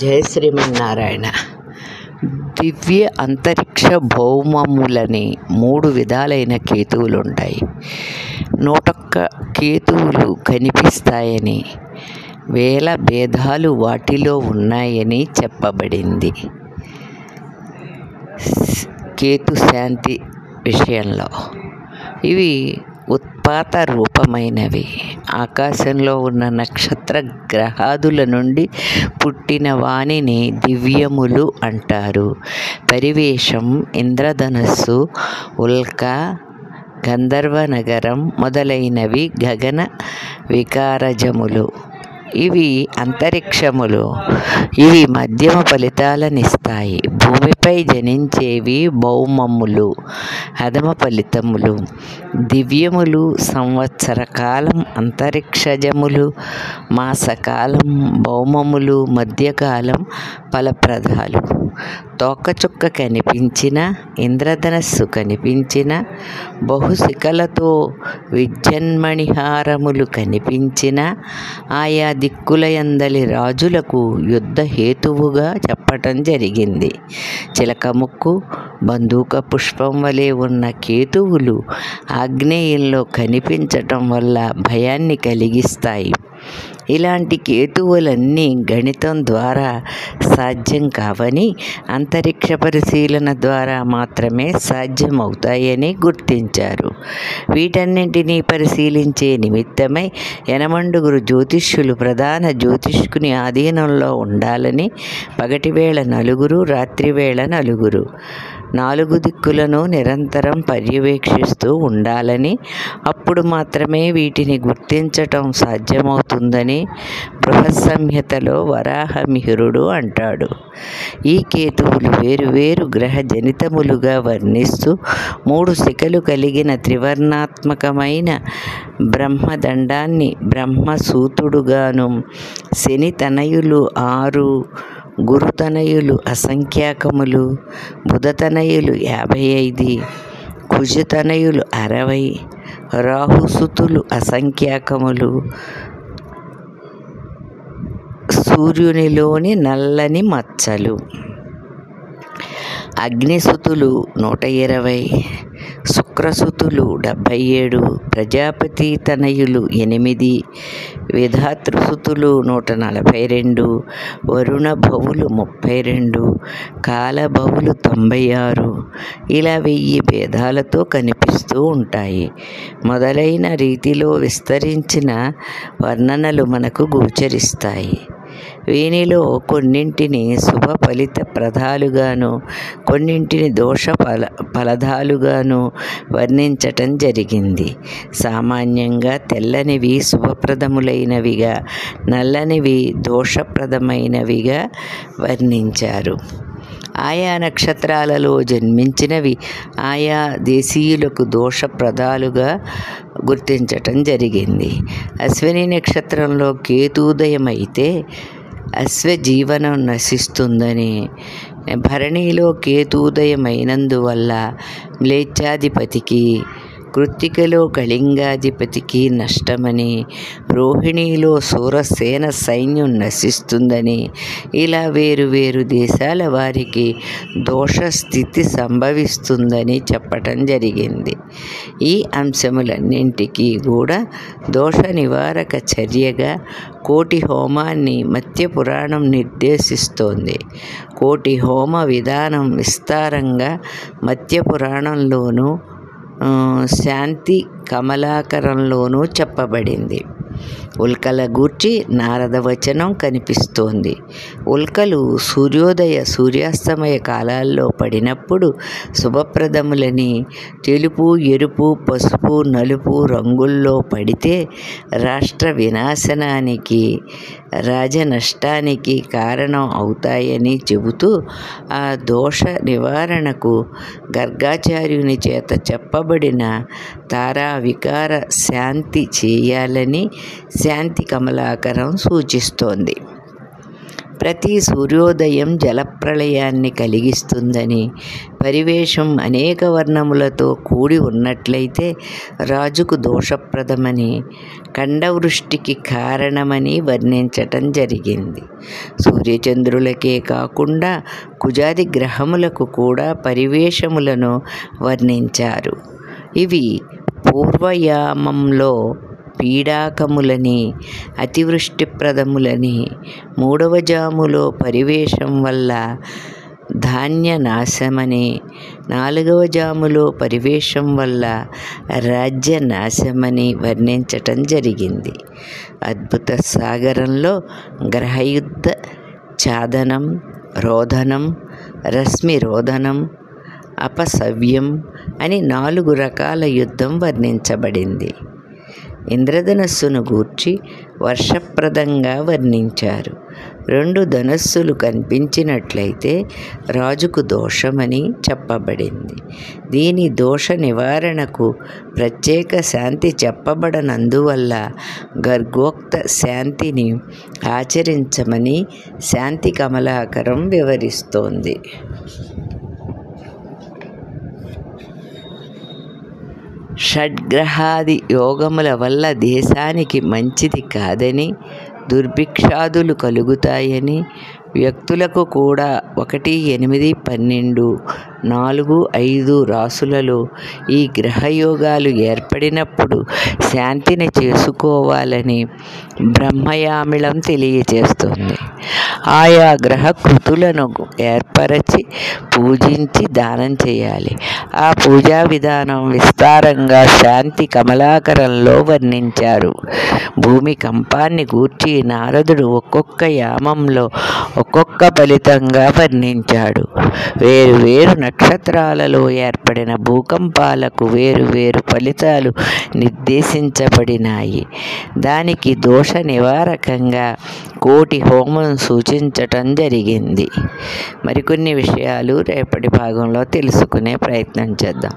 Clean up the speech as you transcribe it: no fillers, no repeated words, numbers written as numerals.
జయ శ్రీమన్నారాయణ. దివ్య అంతరిక్ష భౌమములని 3 విధాలైన కేతువులుంటాయి. 101 కేతువులు కనిపిస్తాయని, వేల భేదాలు వాటిలో ఉన్నాయని చెప్పబడింది. కేతు శాంతి విషయంలో ఇవి ఉత్పాత రూపమైనవి. ఆకాశంలో ఉన్న నక్షత్ర గ్రహాదుల నుండి పుట్టిన వానిని దివ్యములు అంటారు. పరివేషం, ఇంద్రధనస్సు, ఉల్క, గంధర్వ నగరం మొదలైనవి గగన వికారజములు. ఇవి అంతరిక్షములు. ఇవి మధ్యమ ఫలితాలనిస్తాయి. భూమిపై జనించేవి భౌమములు, అధమ ఫలితములు. దివ్యములు సంవత్సర కాలం, అంతరిక్షజములు మాసకాలం, భౌమములు మధ్యకాలం ఫలప్రదాలు. తోకచుక్క కనిపించిన, ఇంద్రధనస్సు కనిపించిన, బహుశిఖలతో విద్యన్మణిహారములు కనిపించిన, ఆయా దిక్కులయందలి రాజులకు యుద్ధ హేతువుగా చెప్పటం జరిగింది. చిలకముక్కు, బందూక పుష్పం వలె ఉన్న కేతువులు ఆగ్నేయంలో కనిపించటం వల్ల భయాన్ని కలిగిస్తాయి. ఇలాంటి కేతువులన్నీ గణితం ద్వారా సాధ్యం కావని, అంతరిక్ష పరిశీలన ద్వారా మాత్రమే సాధ్యమవుతాయని గుర్తించారు. వీటన్నింటినీ పరిశీలించే నిమిత్తమై 80 జ్యోతిష్యులు ప్రధాన జ్యోతిష్కుని ఆధీనంలో ఉండాలని, పగటివేళ 4, రాత్రివేళ 4, 4 దిక్కులను నిరంతరం పర్యవేక్షిస్తూ ఉండాలని, అప్పుడు మాత్రమే వీటిని గుర్తించటం సాధ్యమవుతుందని బృహత్సంహితలో వరాహమిహిరుడు అంటాడు. ఈ కేతువులు వేరువేరు గ్రహ జనితములుగా వర్ణిస్తూ 3 శిఖలు కలిగిన త్రివర్ణాత్మకమైన బ్రహ్మదండాన్ని బ్రహ్మసూతుడుగాను, శని తనయులు 6, గురుతనయులు అసంఖ్యాకములు, బుధతనయులు 55, కుజతనయులు 60, రాహుసుతులు అసంఖ్యాకములు, సూర్యునిలోని నల్లని మచ్చలు, అగ్నిసుతులు 120, శుక్రసుతులు 77, ప్రజాపతి తనయులు 8, విధాతృసుతులు 142, వరుణ భవులు 32, కాలభవులు 96, ఇలా 1000 భేదాలతో కనిపిస్తూ ఉంటాయి. మొదలైన రీతిలో విస్తరించిన వర్ణనలు మనకు గోచరిస్తాయి. వీనిలో కొన్నింటిని శుభ ఫలిత ప్రదాలుగాను, కొన్నింటిని దోష ఫలదాలుగాను వర్ణించటం జరిగింది. సామాన్యంగా తెల్లనివి శుభప్రదములైనవిగా, నల్లనివి దోషప్రదమైనవిగా వర్ణించారు. ఆయా నక్షత్రాలలో జన్మించినవి ఆయా దేశీయులకు దోషప్రదాలుగా గుర్తించటం జరిగింది. అశ్విని నక్షత్రంలో కేతూదయమైతే అశ్వజీవనం నశిస్తుందని, భరణిలో కేతూదయమైనందువల్ల మ్లేచ్ఛాధిపతికి, కృత్తికలో కళింగాధిపతికి నష్టమని, రోహిణిలో సూరసేన సైన్యం నశిస్తుందని, ఇలా వేరువేరు దేశాల వారికి దోషస్థితి సంభవిస్తుందని చెప్పటం జరిగింది. ఈ అంశములన్నింటికీ కూడా దోష నివారక చర్యగా కోటి హోమాన్ని మత్స్య పురాణం నిర్దేశిస్తోంది. కోటి హోమ విధానం విస్తారంగా మత్స్య పురాణంలోనూ శాంతి కమలాకరంలోనూ చెప్పబడింది. ఉల్కల గూర్చి నారద వచనం కనిపిస్తోంది. ఉల్కలు సూర్యోదయ సూర్యాస్తమయ కాలాల్లో పడినప్పుడు శుభప్రదములని, తెలుపు, ఎరుపు, పసుపు, నలుపు రంగుల్లో పడితే రాష్ట్ర వినాశనానికి, రాజనష్టానికి కారణం అవుతాయని చెబుతూ ఆ దోష నివారణకు గర్గాచార్యుని చేత చెప్పబడిన తారా వికార శాంతి చేయాలని శాంతి కమలాకరం సూచిస్తోంది. ప్రతి సూర్యోదయం జలప్రళయాన్ని కలిగిస్తుందని, పరివేషం అనేక వర్ణములతో కూడి ఉన్నట్లయితే రాజుకు దోషప్రదమని, ఖండవృష్టికి కారణమని వర్ణించటం జరిగింది. సూర్యచంద్రులకే కాకుండా కుజాది గ్రహములకు కూడా పరివేషములను వర్ణించారు. ఇవి పూర్వయామంలో పీడాకములని, అతివృష్టిప్రదములని, మూడవ జాములో పరివేషం వల్ల ధాన్యనాశమని, నాలుగవ జాములో పరివేషం వల్ల రాజ్యనాశమని వర్ణించటం జరిగింది. అద్భుత సాగరంలో గ్రహయుద్ధ ఛాదనం, రోదనం, రశ్మిరోదనం, అపసవ్యం అని 4 రకాల యుద్ధం వర్ణించబడింది. ఇంద్రధనస్సును గూర్చి వర్షప్రదంగా వర్ణించారు. 2 ధనస్సులు కనిపించినట్లయితే రాజుకు దోషమని చెప్పబడింది. దీని దోష నివారణకు ప్రత్యేక శాంతి చెప్పబడనందువల్ల గర్గోక్త శాంతిని ఆచరించమని శాంతి కమలాకరం వివరిస్తోంది. షడ్గ్రహాది యోగముల వల్ల దేశానికి మంచిది కాదని, దుర్భిక్షాదులు కలుగుతాయని, వ్యక్తులకు కూడా 1, 8, 12, 4, 5 రాసులలో ఈ గ్రహయోగాలు ఏర్పడినప్పుడు శాంతిని చేసుకోవాలని బ్రహ్మయామిళం తెలియచేస్తుంది. ఆయా గ్రహ కృతులను ఏర్పరచి పూజించి దానం చేయాలి. ఆ పూజా విధానం విస్తారంగా శాంతి కమలాకరంలో వర్ణించారు. భూమి కంపాన్ని గూర్చి నారదుడు ఒక్కొక్క యామంలో ఒక్కొక్క ఫలితంగా వర్ణించాడు. వేరు వేరు నక్షత్రాలలో ఏర్పడిన భూకంపాలకు వేరు వేరు ఫలితాలు నిర్దేశించబడినాయి. దానికి దోష నివారకంగా 1,000,000 హోమం సూచించటం జరిగింది. మరికొన్ని విషయాలు రేపటి భాగంలో తెలుసుకునే ప్రయత్నం చేద్దాం.